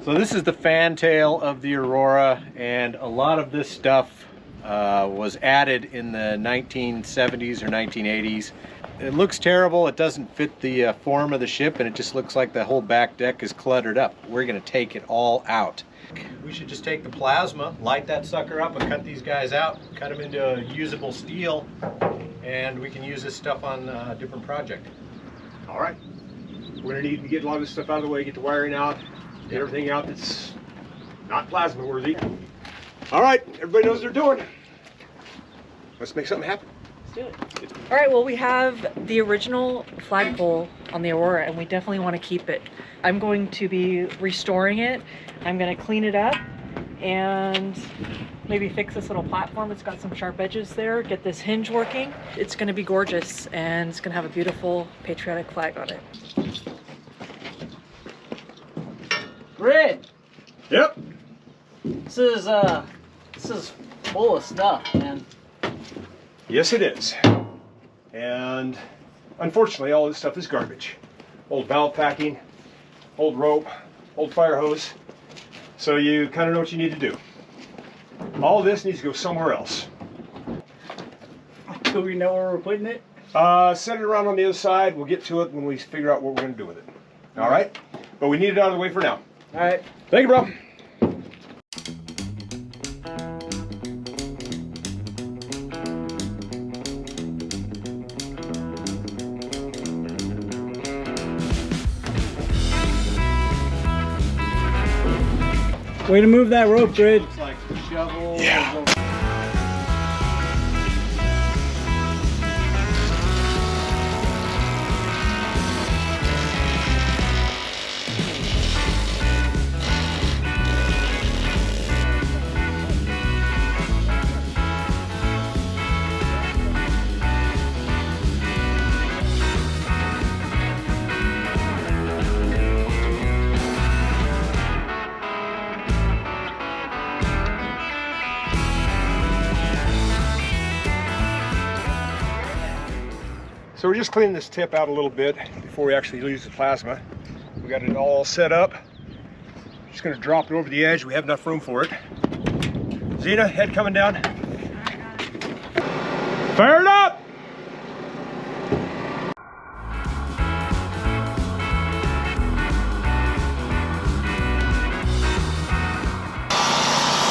So this is the fantail of the Aurora, and a lot of this stuff was added in the 1970s or 1980s. It looks terrible. It doesn't fit the form of the ship, and it just looks like the whole back deck is cluttered up. We're going to take it all out. We should just take the plasma, light that sucker up, and cut these guys out, cut them into usable steel, and we can use this stuff on a different project. All right. We're going to need to get a lot of this stuff out of the way, get the wiring out, get everything out that's not plasma worthy. All right, everybody knows what they're doing. Let's make something happen. Let's do it. All right, well, we have the original flagpole on the Aurora, and we definitely want to keep it. I'm going to be restoring it. I'm going to clean it up and maybe fix this little platform. It's got some sharp edges there, get this hinge working. It's going to be gorgeous, and it's going to have a beautiful patriotic flag on it. Red, Yep. this is full of stuff, man. Yes, it is. And unfortunately, all this stuff is garbage. Old valve packing, old rope, old fire hose. So you kind of know what you need to do. All this needs to go somewhere else. Do we know where we're putting it? Set it around on the other side. We'll get to it when we figure out what we're going to do with it. All right? But we need it out of the way for now. All right. Thank you, bro. Way to move that rope, Grid. Looks like a shovel. Yeah. So we're just cleaning this tip out a little bit before we actually use the plasma. We got it all set up. Just gonna drop it over the edge. We have enough room for it. Zena, head coming down. Fire it up!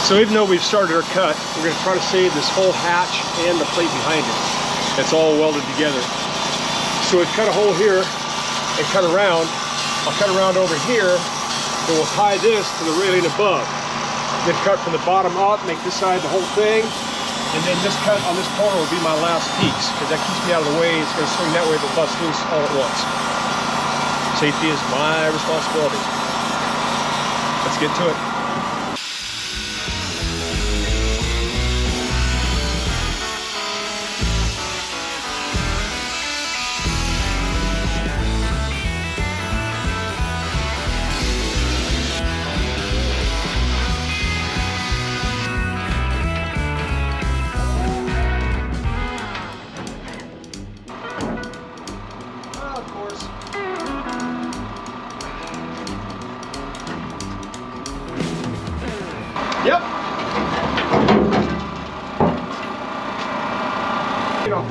So even though we've started our cut, we're gonna try to save this whole hatch and the plate behind it. It's all welded together. So we've cut a hole here and cut around. I'll cut around over here, and we'll tie this to the railing above. Then cut from the bottom up, make this side the whole thing, and then this cut on this corner will be my last piece, because that keeps me out of the way. It's going to swing that way, but bust loose all at once. Safety is my responsibility. Let's get to it. Yep. You know.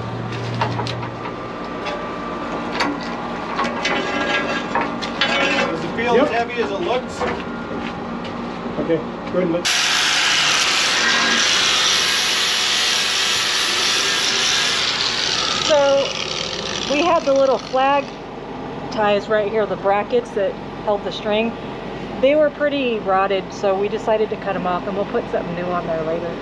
Does it feel as heavy as it looks? Okay, go ahead and look. So we had the little flag ties right here, the brackets that held the string. They were pretty rotted, so we decided to cut them off, and we'll put something new on there later.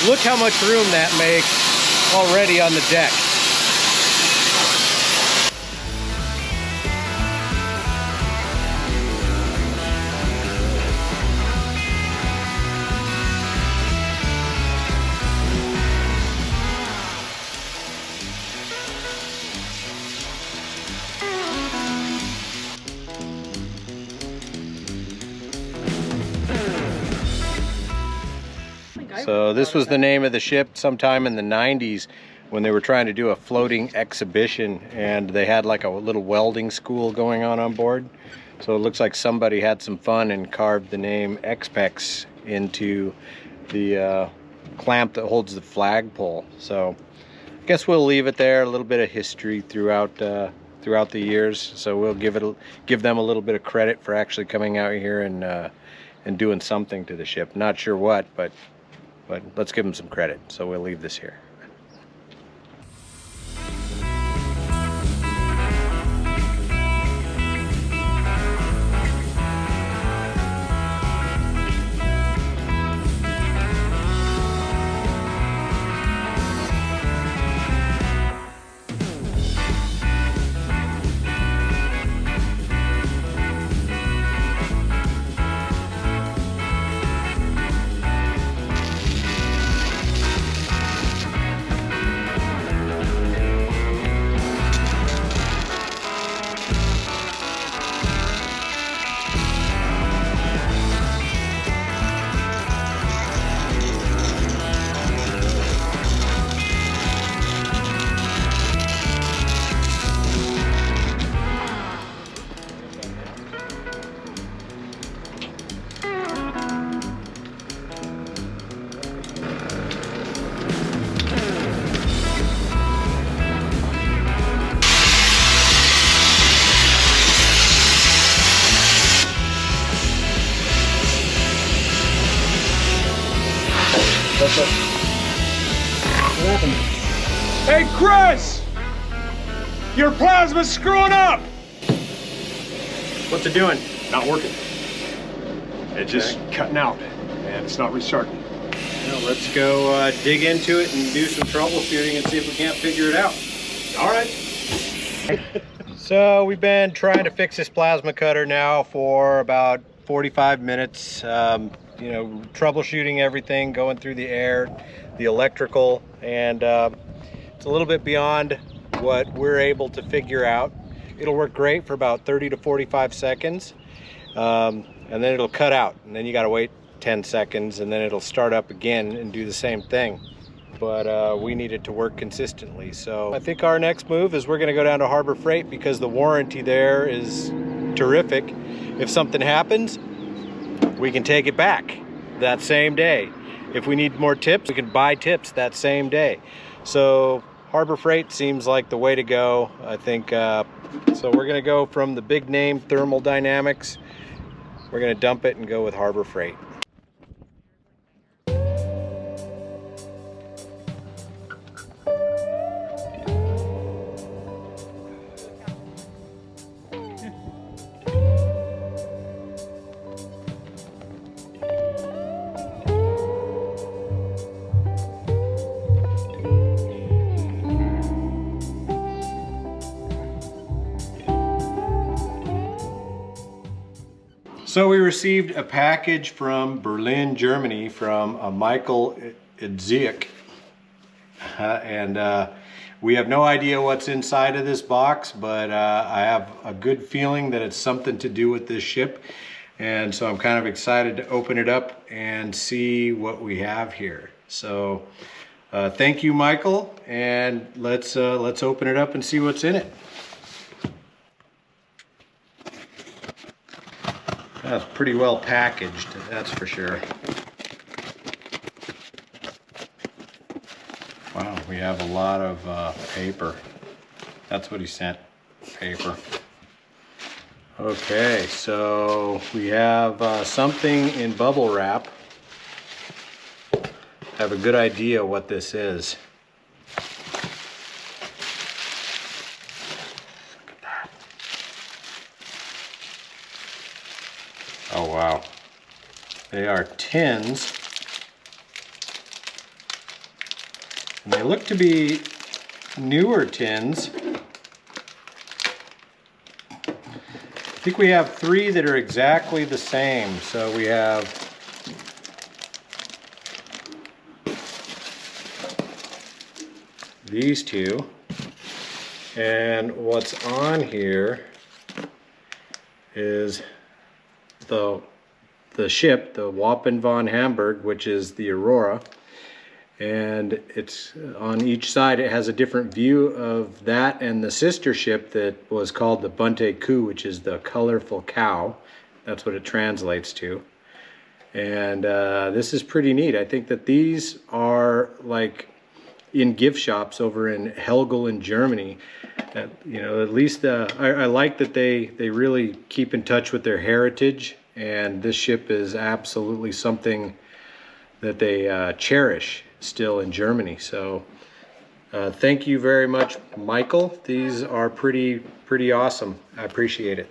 Look how much room that makes already on the deck. So this was the name of the ship sometime in the 90s when they were trying to do a floating exhibition, and they had like a little welding school going on board. So it looks like somebody had some fun and carved the name X-Pex into the clamp that holds the flagpole. So I guess we'll leave it there. A little bit of history throughout the years. So we'll give them a little bit of credit for actually coming out here and doing something to the ship. Not sure what, but let's give them some credit. So we'll leave this here. What happened? Hey, Chris! Your plasma's screwing up! What's it doing? Not working. It's just cutting out, and it's not restarting. Well, let's go dig into it and do some troubleshooting and see if we can't figure it out. All right. So we've been trying to fix this plasma cutter now for about 45 minutes. You know, troubleshooting everything, going through the air, the electrical, and it's a little bit beyond what we're able to figure out. It'll work great for about 30 to 45 seconds, and then it'll cut out, and then you got to wait 10 seconds, and then it'll start up again and do the same thing. But we need it to work consistently. So I think our next move is we're going to go down to Harbor Freight, because the warranty there is terrific. If something happens, we can take it back that same day. If we need more tips, we can buy tips that same day. So Harbor Freight seems like the way to go, I think. So we're gonna go from the big name Thermal Dynamics. We're gonna dump it and go with Harbor Freight. So we received a package from Berlin, Germany, from Michael Idziak, and we have no idea what's inside of this box, but I have a good feeling that it's something to do with this ship, And so I'm kind of excited to open it up and see what we have here. So thank you, Michael, and let's open it up and see what's in it. That's pretty well packaged, that's for sure. Wow, we have a lot of paper. That's what he sent, paper. Okay, so we have something in bubble wrap. I have a good idea what this is. Look at that. Oh wow. They are tins. And they look to be newer tins. I think we have 3 that are exactly the same. So we have these 2, and what's on here is the ship, the Wapen von Hamburg, which is the Aurora, and it's on each side. It has a different view of that and the sister ship that was called the Bunte Ku, which is the colorful cow. That's what it translates to. And this is pretty neat. I think that these are like in gift shops over in Hegel in Germany. You know, at least I like that they really keep in touch with their heritage, and this ship is absolutely something that they cherish still in Germany. So thank you very much, Michael. These are pretty awesome. I appreciate it.